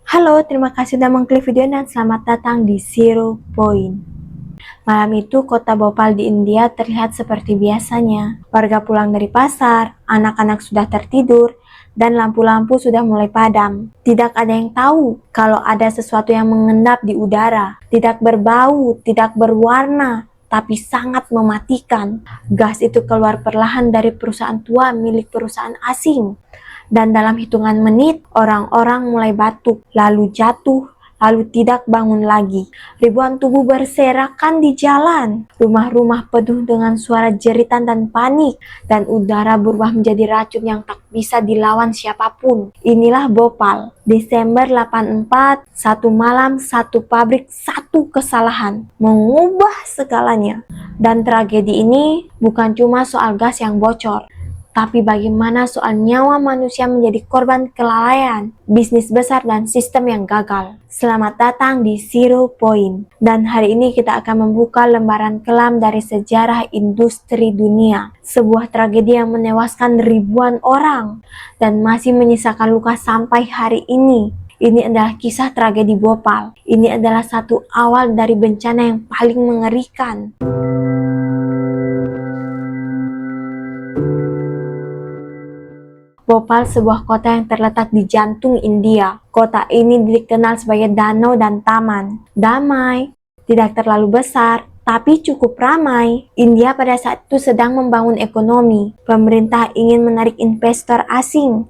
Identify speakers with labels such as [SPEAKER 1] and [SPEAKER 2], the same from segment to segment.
[SPEAKER 1] Halo, terima kasih sudah mengklik video dan selamat datang di Zero Point. Malam itu kota Bhopal di India terlihat seperti biasanya. Warga pulang dari pasar, anak-anak sudah tertidur, dan lampu-lampu sudah mulai padam. Tidak ada yang tahu kalau ada sesuatu yang mengendap di udara. Tidak berbau, tidak berwarna, tapi sangat mematikan. Gas itu keluar perlahan dari perusahaan tua milik perusahaan asing. Dan dalam hitungan menit, orang-orang mulai batuk, lalu jatuh, lalu tidak bangun lagi. Ribuan tubuh berserakan di jalan. Rumah-rumah penuh dengan suara jeritan dan panik, dan udara berubah menjadi racun yang tak bisa dilawan siapapun. Inilah Bhopal, Desember 84, satu malam, satu pabrik, satu kesalahan, mengubah segalanya. Dan tragedi ini bukan cuma soal gas yang bocor, tapi bagaimana soal nyawa manusia menjadi korban kelalaian, bisnis besar dan sistem yang gagal. Selamat datang di Zero Point. Dan hari ini kita akan membuka lembaran kelam dari sejarah industri dunia. Sebuah tragedi yang menewaskan ribuan orang dan masih menyisakan luka sampai hari ini. Ini adalah kisah tragedi Bhopal. Ini adalah satu awal dari bencana yang paling mengerikan. Bhopal, sebuah kota yang terletak di jantung India. Kota ini dikenal sebagai danau dan taman. Damai, tidak terlalu besar, tapi cukup ramai. India pada saat itu sedang membangun ekonomi. Pemerintah ingin menarik investor asing.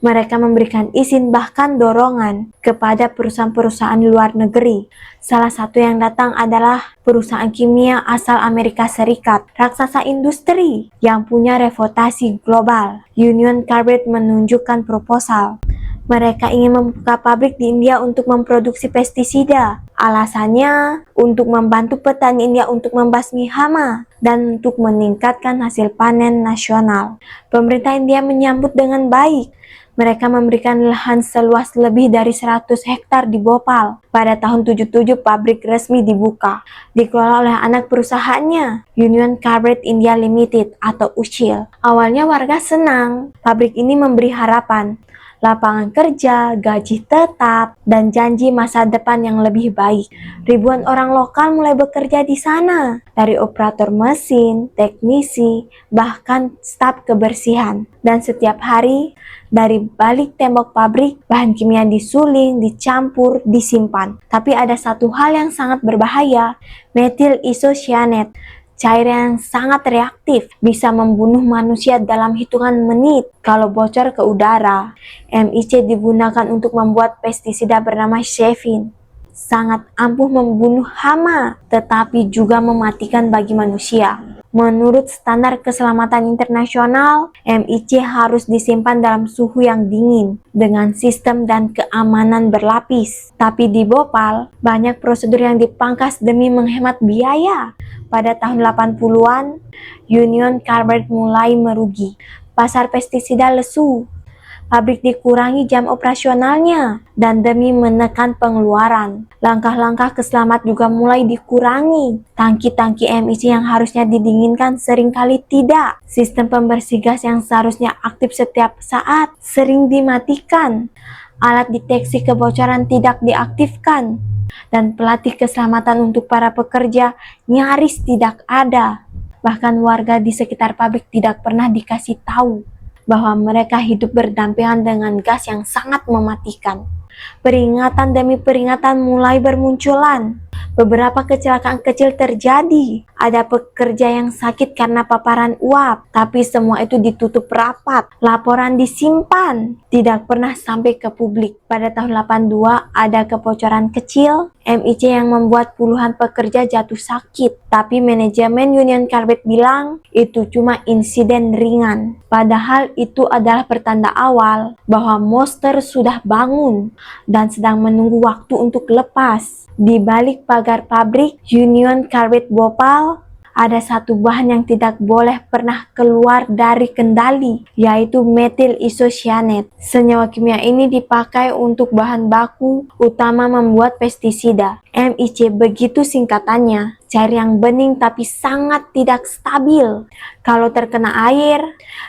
[SPEAKER 1] Mereka memberikan izin bahkan dorongan kepada perusahaan-perusahaan luar negeri. Salah satu yang datang adalah perusahaan kimia asal Amerika Serikat, raksasa industri yang punya reputasi global. Union Carbide menunjukkan proposal. Mereka ingin membuka pabrik di India untuk memproduksi pestisida. Alasannya untuk membantu petani India untuk membasmi hama dan untuk meningkatkan hasil panen nasional. Pemerintah India menyambut dengan baik. Mereka memberikan lahan seluas lebih dari 100 hektar di Bhopal. Pada tahun 77 pabrik resmi dibuka. Dikelola oleh anak perusahaannya, Union Carbide India Limited atau UCIL. Awalnya warga senang. Pabrik ini memberi harapan, lapangan kerja, gaji tetap, dan janji masa depan yang lebih baik. Ribuan orang lokal mulai bekerja di sana, dari operator mesin, teknisi, bahkan staf kebersihan. Dan setiap hari, dari balik tembok pabrik, bahan kimia disuling, dicampur, disimpan. Tapi ada satu hal yang sangat berbahaya, metil isocyanate. Cairan yang sangat reaktif, bisa membunuh manusia dalam hitungan menit kalau bocor ke udara. MIC digunakan untuk membuat pestisida bernama Shefin. Sangat ampuh membunuh hama, tetapi juga mematikan bagi manusia. Menurut standar keselamatan internasional, MIC harus disimpan dalam suhu yang dingin dengan sistem dan keamanan berlapis. Tapi di Bhopal, banyak prosedur yang dipangkas demi menghemat biaya. Pada tahun 80-an, Union Carbide mulai merugi. Pasar pestisida lesu. Pabrik dikurangi jam operasionalnya, dan demi menekan pengeluaran, langkah-langkah keselamatan juga mulai dikurangi. Tangki-tangki MIC yang harusnya didinginkan seringkali tidak. Sistem pembersih gas yang seharusnya aktif setiap saat sering dimatikan. Alat deteksi kebocoran tidak diaktifkan. Dan pelatih keselamatan untuk para pekerja nyaris tidak ada. Bahkan warga di sekitar pabrik tidak pernah dikasih tahu bahwa mereka hidup berdampingan dengan gas yang sangat mematikan. Peringatan demi peringatan mulai bermunculan. Beberapa kecelakaan kecil terjadi. Ada pekerja yang sakit karena paparan uap, tapi semua itu ditutup rapat. Laporan disimpan, tidak pernah sampai ke publik. Pada tahun 82 ada kebocoran kecil, MIC yang membuat puluhan pekerja jatuh sakit. Tapi manajemen Union Carbide bilang itu cuma insiden ringan. Padahal itu adalah pertanda awal bahwa monster sudah bangun dan sedang menunggu waktu untuk lepas. Di balik pagar pabrik Union Carbide Bhopal, ada satu bahan yang tidak boleh pernah keluar dari kendali, yaitu metil isocyanate. Senyawa kimia ini dipakai untuk bahan baku utama membuat pestisida. MIC begitu singkatannya. cair yang bening tapi sangat tidak stabil. Kalau terkena air,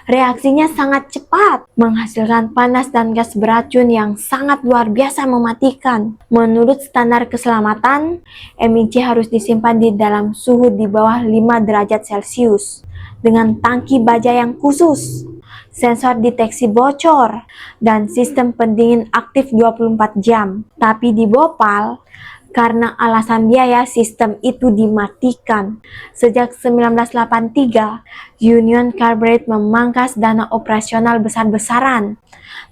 [SPEAKER 1] reaksinya sangat cepat, menghasilkan panas dan gas beracun yang sangat luar biasa mematikan. Menurut standar keselamatan, MIC harus disimpan di dalam suhu di bawah 5 derajat Celcius dengan tangki baja yang khusus, sensor deteksi bocor, dan sistem pendingin aktif 24 jam. Tapi di Bhopal, karena alasan biaya, sistem itu dimatikan. Sejak 1983, Union Carbide memangkas dana operasional besar-besaran.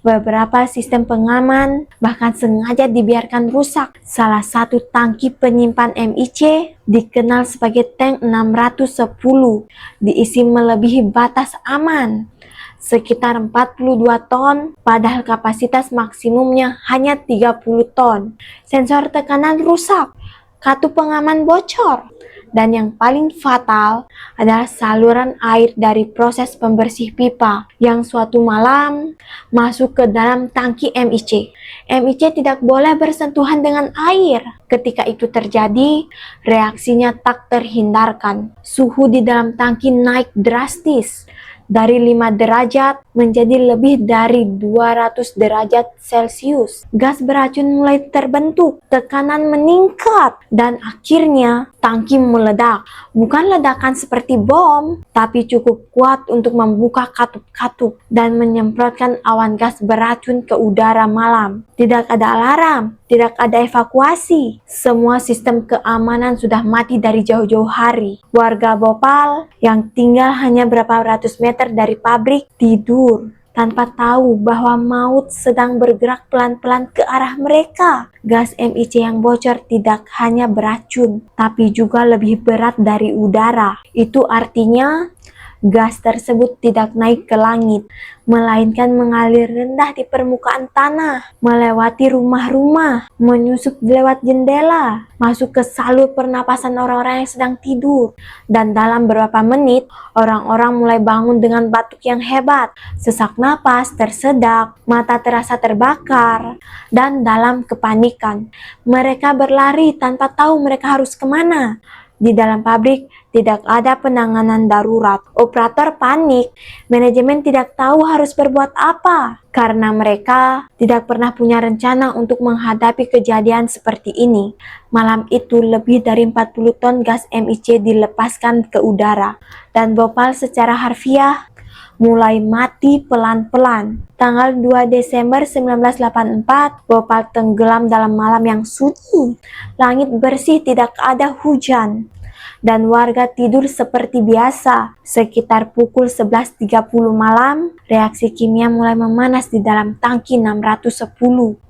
[SPEAKER 1] Beberapa sistem pengaman bahkan sengaja dibiarkan rusak. Salah satu tangki penyimpan MIC dikenal sebagai tank 610, diisi melebihi batas aman, sekitar 42 ton, padahal kapasitas maksimumnya hanya 30 ton. Sensor tekanan rusak, kartu pengaman bocor, dan yang paling fatal adalah saluran air dari proses pembersih pipa yang suatu malam masuk ke dalam tangki MIC. MIC tidak boleh bersentuhan dengan air. Ketika itu terjadi, reaksinya tak terhindarkan. Suhu di dalam tangki naik drastis, dari 5 derajat menjadi lebih dari 200 derajat Celcius. Gas beracun mulai terbentuk, tekanan meningkat, dan akhirnya tangki meledak. Bukan ledakan seperti bom, tapi cukup kuat untuk membuka katup-katup dan menyemprotkan awan gas beracun ke udara malam. Tidak ada alarm, tidak ada evakuasi. Semua sistem keamanan sudah mati dari jauh-jauh hari. Warga Bhopal yang tinggal hanya berapa ratus meter dari pabrik tidur tanpa tahu bahwa maut sedang bergerak pelan-pelan ke arah mereka. Gas MIC yang bocor tidak hanya beracun, tapi juga lebih berat dari udara. Itu artinya gas tersebut tidak naik ke langit, melainkan mengalir rendah di permukaan tanah, melewati rumah-rumah, menyusup lewat jendela, masuk ke salur pernapasan orang-orang yang sedang tidur. Dan dalam beberapa menit, orang-orang mulai bangun dengan batuk yang hebat, sesak napas, tersedak, mata terasa terbakar, dan dalam kepanikan. Mereka berlari tanpa tahu mereka harus kemana. Di dalam pabrik tidak ada penanganan darurat. Operator panik, manajemen tidak tahu harus berbuat apa karena mereka tidak pernah punya rencana untuk menghadapi kejadian seperti ini. Malam itu lebih dari 40 ton gas MIC dilepaskan ke udara dan Bhopal secara harfiah mulai mati pelan-pelan. Tanggal 2 Desember 1984, Bhopal tenggelam dalam malam yang sunyi. Langit bersih, tidak ada hujan. Dan warga tidur seperti biasa. Sekitar pukul 11.30 malam, reaksi kimia mulai memanas di dalam tangki 610.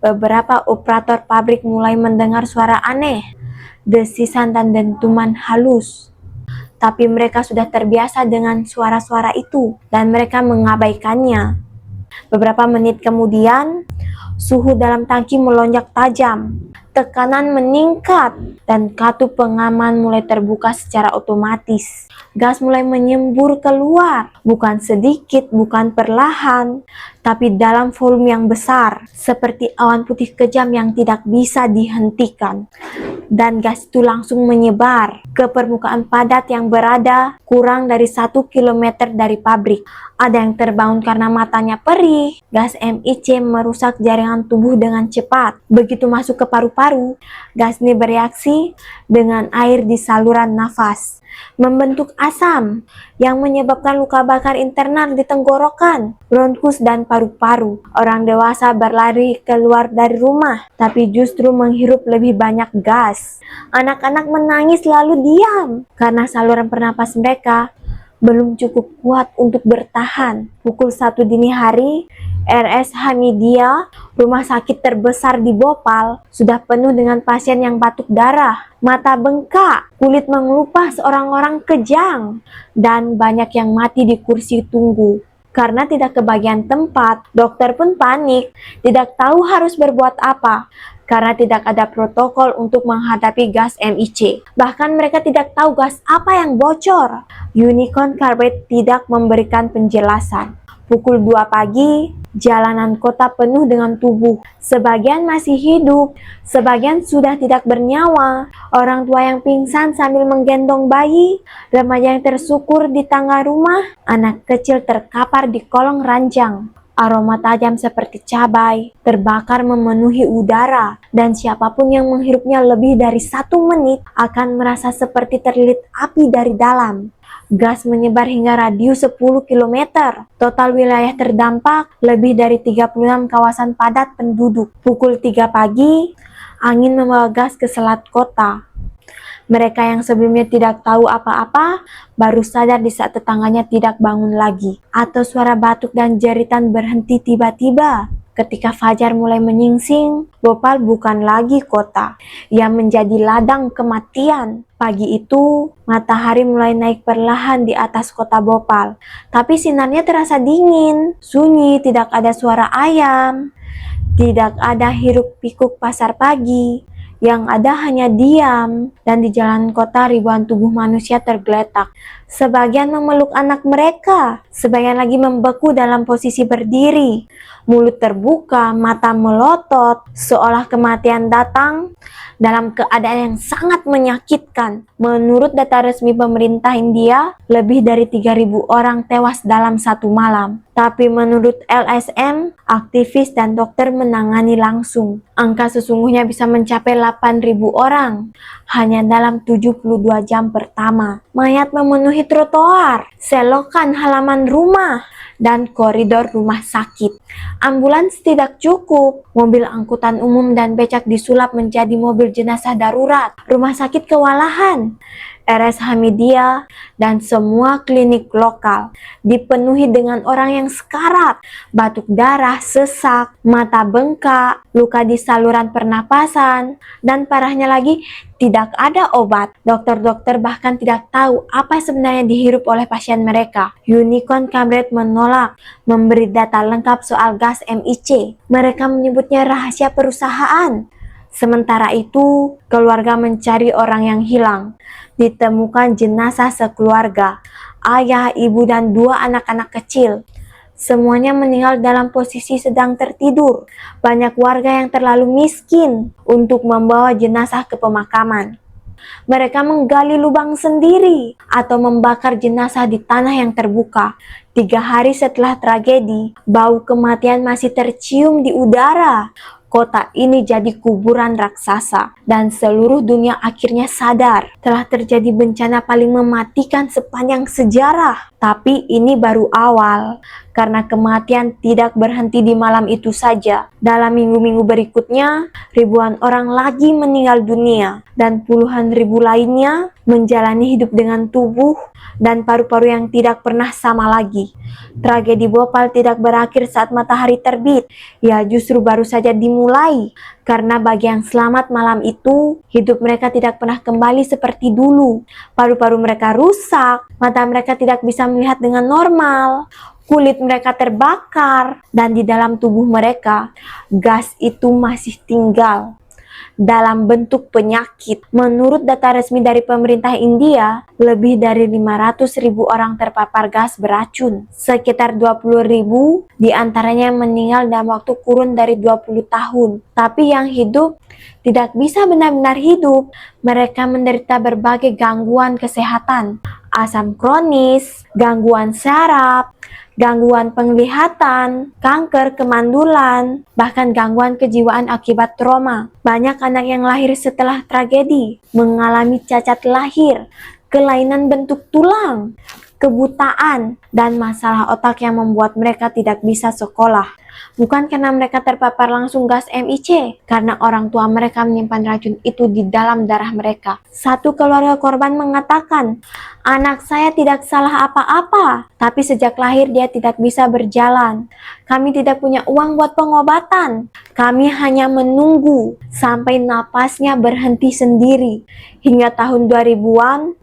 [SPEAKER 1] Beberapa operator pabrik mulai mendengar suara aneh, desisan dan dentuman halus. Tapi mereka sudah terbiasa dengan suara-suara itu dan mereka mengabaikannya. Beberapa menit kemudian, suhu dalam tangki melonjak tajam, tekanan meningkat, dan katup pengaman mulai terbuka secara otomatis. Gas mulai menyembur keluar, bukan sedikit, bukan perlahan, tapi dalam volume yang besar, seperti awan putih kejam yang tidak bisa dihentikan. Dan gas itu langsung menyebar ke permukaan padat yang berada kurang dari 1 kilometer dari pabrik. Ada yang terbangun karena matanya perih. Gas MIC merusak jaringan tubuh dengan cepat. Begitu masuk ke paru-paru, gas ini bereaksi dengan air di saluran nafas, membentuk asam yang menyebabkan luka bakar internal di tenggorokan, bronkus, dan paru-paru. Orang dewasa berlari keluar dari rumah, tapi justru menghirup lebih banyak gas. Anak-anak menangis lalu diam, karena saluran pernapas mereka belum cukup kuat untuk bertahan. Pukul 1 dini hari, RS Hamidia, rumah sakit terbesar di Bhopal, sudah penuh dengan pasien yang batuk darah, mata bengkak, kulit mengelupas, orang-orang kejang, dan banyak yang mati di kursi tunggu. Karena tidak kebagian tempat, dokter pun panik, tidak tahu harus berbuat apa, karena tidak ada protokol untuk menghadapi gas MIC. Bahkan mereka tidak tahu gas apa yang bocor. Union Carbide tidak memberikan penjelasan. Pukul 2 pagi, Jalanan kota penuh dengan tubuh. Sebagian masih hidup, sebagian sudah tidak bernyawa. Orang tua yang pingsan sambil menggendong bayi, remaja yang tersungkur di tangga rumah, anak kecil terkapar di kolong ranjang. Aroma tajam seperti cabai terbakar memenuhi udara, dan siapapun yang menghirupnya lebih dari 1 menit akan merasa seperti terlilit api dari dalam. Gas menyebar hingga radius 10 km. Total wilayah terdampak lebih dari 36 kawasan padat penduduk. Pukul 3 pagi, angin membawa gas ke selat kota. Mereka yang sebelumnya tidak tahu apa-apa, baru sadar di saat tetangganya tidak bangun lagi. Atau suara batuk dan jeritan berhenti tiba-tiba. Ketika fajar mulai menyingsing, Bhopal bukan lagi kota. Ia menjadi ladang kematian. Pagi itu, matahari mulai naik perlahan di atas kota Bhopal. Tapi sinarnya terasa dingin, sunyi, tidak ada suara ayam. Tidak ada hiruk pikuk pasar pagi. Yang ada hanya diam, dan di jalan kota ribuan tubuh manusia tergeletak. Sebagian memeluk anak mereka, sebagian lagi membeku dalam posisi berdiri. Mulut terbuka, mata melotot, seolah kematian datang dalam keadaan yang sangat menyakitkan. Menurut data resmi pemerintah India, lebih dari 3.000 orang tewas dalam 1 malam. Tapi menurut LSM, aktivis dan dokter menangani langsung. Angka sesungguhnya bisa mencapai 8.000 orang hanya dalam 72 jam pertama. Mayat memenuhi trotoar, selokan halaman rumah, dan koridor rumah sakit. Ambulans tidak cukup, mobil angkutan umum dan becak disulap menjadi mobil jenazah darurat. Rumah sakit kewalahan, RS Hamidia, dan semua klinik lokal dipenuhi dengan orang yang sekarat, batuk darah, sesak, mata bengkak, luka di saluran pernapasan, dan parahnya lagi, tidak ada obat. Dokter-dokter bahkan tidak tahu apa sebenarnya dihirup oleh pasien mereka. Unicorn Cambridge menolak memberi data lengkap soal gas MIC. Mereka menyebutnya rahasia perusahaan. Sementara itu, keluarga mencari orang yang hilang. Ditemukan jenazah sekeluarga, ayah, ibu, dan 2 anak-anak kecil. Semuanya meninggal dalam posisi sedang tertidur. Banyak warga yang terlalu miskin untuk membawa jenazah ke pemakaman. Mereka menggali lubang sendiri atau membakar jenazah di tanah yang terbuka. 3 hari setelah tragedi, bau kematian masih tercium di udara. Kota ini jadi kuburan raksasa, dan seluruh dunia akhirnya sadar telah terjadi bencana paling mematikan sepanjang sejarah. Tapi ini baru awal, karena kematian tidak berhenti di malam itu saja. Dalam minggu-minggu berikutnya, ribuan orang lagi meninggal dunia, dan puluhan ribu lainnya menjalani hidup dengan tubuh dan paru-paru yang tidak pernah sama lagi. Tragedi Bhopal tidak berakhir saat matahari terbit, ya justru baru saja dimulai. Karena bagi yang selamat malam itu, hidup mereka tidak pernah kembali seperti dulu. Paru-paru mereka rusak, mata mereka tidak bisa melihat dengan normal, kulit mereka terbakar, dan di dalam tubuh mereka, gas itu masih tinggal dalam bentuk penyakit. Menurut data resmi dari pemerintah India, lebih dari 500.000 orang terpapar gas beracun. Sekitar 20.000 diantaranya meninggal dalam waktu kurun dari 20 tahun. Tapi yang hidup tidak bisa benar-benar hidup. Mereka menderita berbagai gangguan kesehatan, asam kronis, gangguan saraf, gangguan penglihatan, kanker, kemandulan, bahkan gangguan kejiwaan akibat trauma. Banyak anak yang lahir setelah tragedi mengalami cacat lahir, kelainan bentuk tulang, kebutaan, dan masalah otak yang membuat mereka tidak bisa sekolah. Bukan karena mereka terpapar langsung gas MIC, karena orang tua mereka menyimpan racun itu di dalam darah mereka. Satu keluarga korban mengatakan, "Anak saya tidak salah apa-apa, tapi sejak lahir dia tidak bisa berjalan. Kami tidak punya uang buat pengobatan. Kami hanya menunggu sampai napasnya berhenti sendiri." Hingga tahun 2000-an,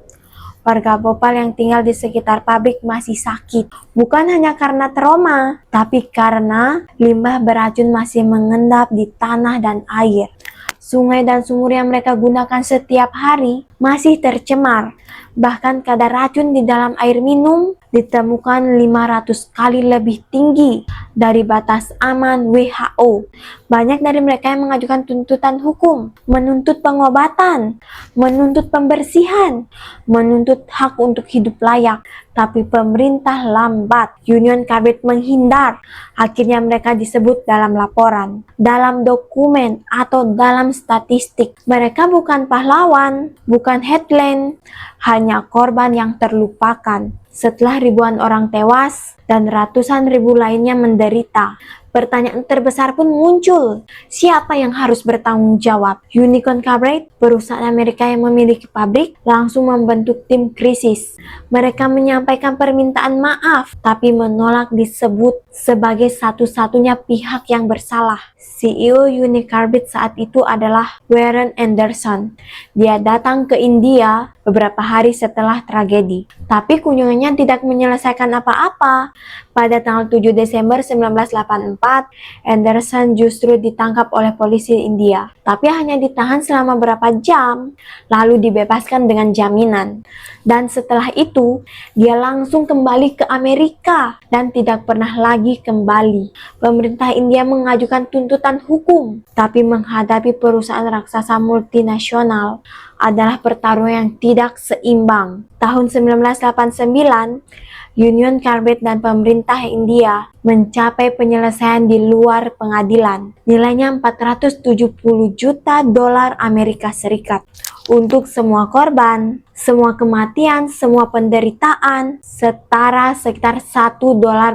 [SPEAKER 1] warga Bhopal yang tinggal di sekitar pabrik masih sakit. Bukan hanya karena trauma, tapi karena limbah beracun masih mengendap di tanah dan air. Sungai dan sumur yang mereka gunakan setiap hari masih tercemar. Bahkan kadar racun di dalam air minum ditemukan 500 kali lebih tinggi dari batas aman WHO. Banyak dari mereka yang mengajukan tuntutan hukum, menuntut pengobatan, menuntut pembersihan, menuntut hak untuk hidup layak. Tapi pemerintah lambat. Union Carbide menghindar. Akhirnya mereka disebut dalam laporan, dalam dokumen, atau dalam statistik. Mereka bukan pahlawan, bukan headline, hanya korban yang terlupakan. Setelah ribuan orang tewas dan ratusan ribu lainnya menderita, pertanyaan terbesar pun muncul. Siapa yang harus bertanggung jawab? Union Carbide, perusahaan Amerika yang memiliki pabrik, langsung membentuk tim krisis. Mereka menyampaikan permintaan maaf, tapi menolak disebut sebagai satu-satunya pihak yang bersalah. CEO Union Carbide saat itu adalah Warren Anderson. Dia datang ke India beberapa hari setelah tragedi. Tapi kunjungannya tidak menyelesaikan apa-apa. Pada tanggal 7 Desember 1984, Anderson justru ditangkap oleh polisi India. Tapi hanya ditahan selama beberapa jam, lalu dibebaskan dengan jaminan. Dan setelah itu, dia langsung kembali ke Amerika dan tidak pernah lagi kembali. Pemerintah India mengajukan tuntutan hukum, tapi menghadapi perusahaan raksasa multinasional adalah pertarungan yang tidak seimbang. Tahun 1989, Union Carbide dan pemerintah India mencapai penyelesaian di luar pengadilan. Nilainya 470 juta dolar Amerika Serikat. Untuk semua korban, semua kematian, semua penderitaan, setara sekitar $1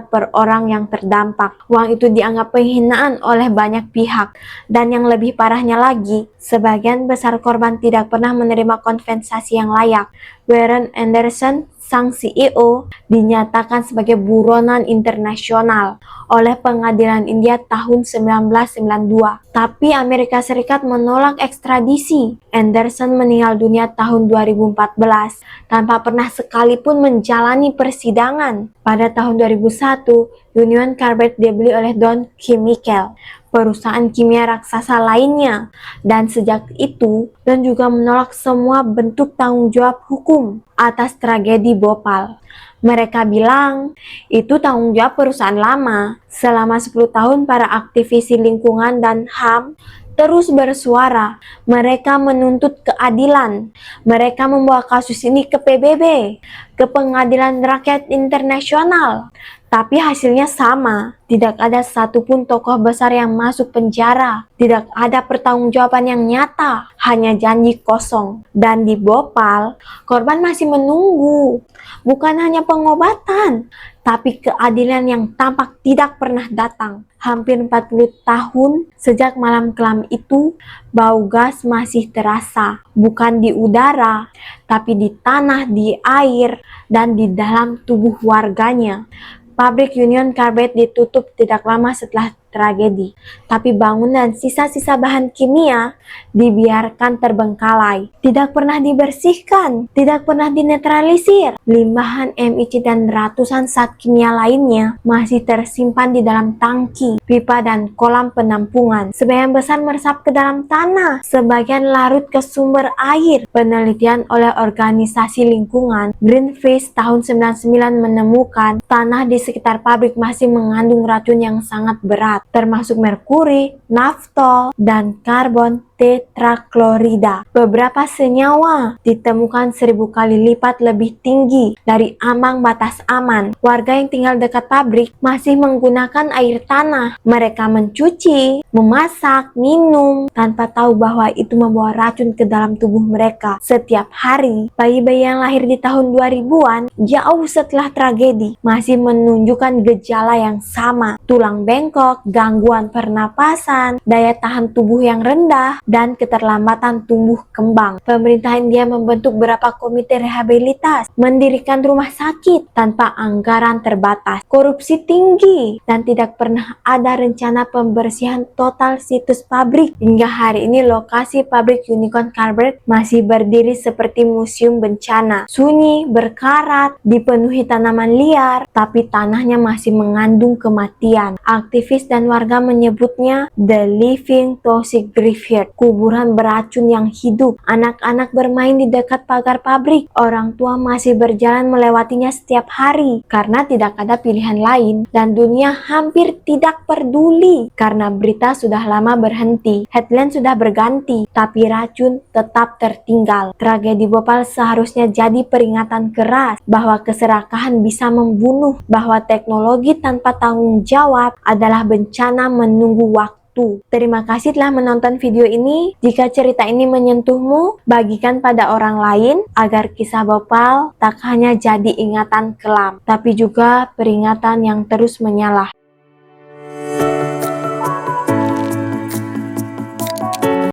[SPEAKER 1] per orang yang terdampak. Uang itu dianggap penghinaan oleh banyak pihak. Dan yang lebih parahnya lagi, sebagian besar korban tidak pernah menerima kompensasi yang layak. Warren Anderson, sang CEO, dinyatakan sebagai buronan internasional oleh pengadilan India tahun 1992. Tapi Amerika Serikat menolak ekstradisi. Anderson meninggal dunia tahun 2014 tanpa pernah sekalipun menjalani persidangan. Pada tahun 2001, Union Carbide dibeli oleh Dow Chemical, perusahaan kimia raksasa lainnya, dan sejak itu Dow juga menolak semua bentuk tanggung jawab hukum atas tragedi Bhopal. Mereka bilang itu tanggung jawab perusahaan lama. Selama 10 tahun para aktivis lingkungan dan HAM terus bersuara. Mereka menuntut keadilan. Mereka membawa kasus ini ke PBB, ke Pengadilan Rakyat Internasional. Tapi hasilnya sama. Tidak ada satupun tokoh besar yang masuk penjara. Tidak ada pertanggungjawaban yang nyata. Hanya janji kosong. Dan di Bhopal, korban masih menunggu. Bukan hanya pengobatan, tapi keadilan yang tampak tidak pernah datang. Hampir 40 tahun sejak malam kelam itu, bau gas masih terasa. Bukan di udara, tapi di tanah, di air, dan di dalam tubuh warganya. Pabrik Union Carbide ditutup tidak lama setelah tragedi, tapi bangunan sisa-sisa bahan kimia dibiarkan terbengkalai, tidak pernah dibersihkan, tidak pernah dinetralisir. Limpahan MIC dan ratusan zat kimia lainnya masih tersimpan di dalam tangki, pipa, dan kolam penampungan. Sebagian besar meresap ke dalam tanah, sebagian larut ke sumber air. Penelitian oleh organisasi lingkungan Greenpeace tahun 99 menemukan tanah di sekitar pabrik masih mengandung racun yang sangat berat, termasuk merkuri, naftol, dan karbon tetraklorida. Beberapa senyawa ditemukan 1000 kali lipat lebih tinggi dari ambang batas aman. Warga yang tinggal dekat pabrik masih menggunakan air tanah. Mereka mencuci, memasak, minum, tanpa tahu bahwa itu membawa racun ke dalam tubuh mereka. Setiap hari, bayi-bayi yang lahir di tahun 2000-an, jauh setelah tragedi, masih menunjukkan gejala yang sama. Tulang bengkok, gangguan pernapasan, daya tahan tubuh yang rendah, dan keterlambatan tumbuh kembang. Pemerintah India membentuk beberapa komite rehabilitasi, mendirikan rumah sakit tanpa anggaran terbatas, korupsi tinggi, dan tidak pernah ada rencana pembersihan total situs pabrik. Hingga hari ini lokasi pabrik Union Carbide masih berdiri seperti museum bencana, sunyi, berkarat, dipenuhi tanaman liar, tapi tanahnya masih mengandung kematian. Aktivis dan dan warga menyebutnya The Living Toxic Graveyard, kuburan beracun yang hidup. Anak-anak bermain di dekat pagar pabrik. Orang tua masih berjalan melewatinya setiap hari karena tidak ada pilihan lain, dan dunia hampir tidak peduli karena berita sudah lama berhenti, headline sudah berganti, tapi racun tetap tertinggal. Tragedi Bhopal seharusnya jadi peringatan keras bahwa keserakahan bisa membunuh, bahwa teknologi tanpa tanggung jawab adalah bencana menunggu waktu. Terima kasih telah menonton video ini. Jika cerita ini menyentuhmu, bagikan pada orang lain agar kisah Bhopal tak hanya jadi ingatan kelam, tapi juga peringatan yang terus menyala.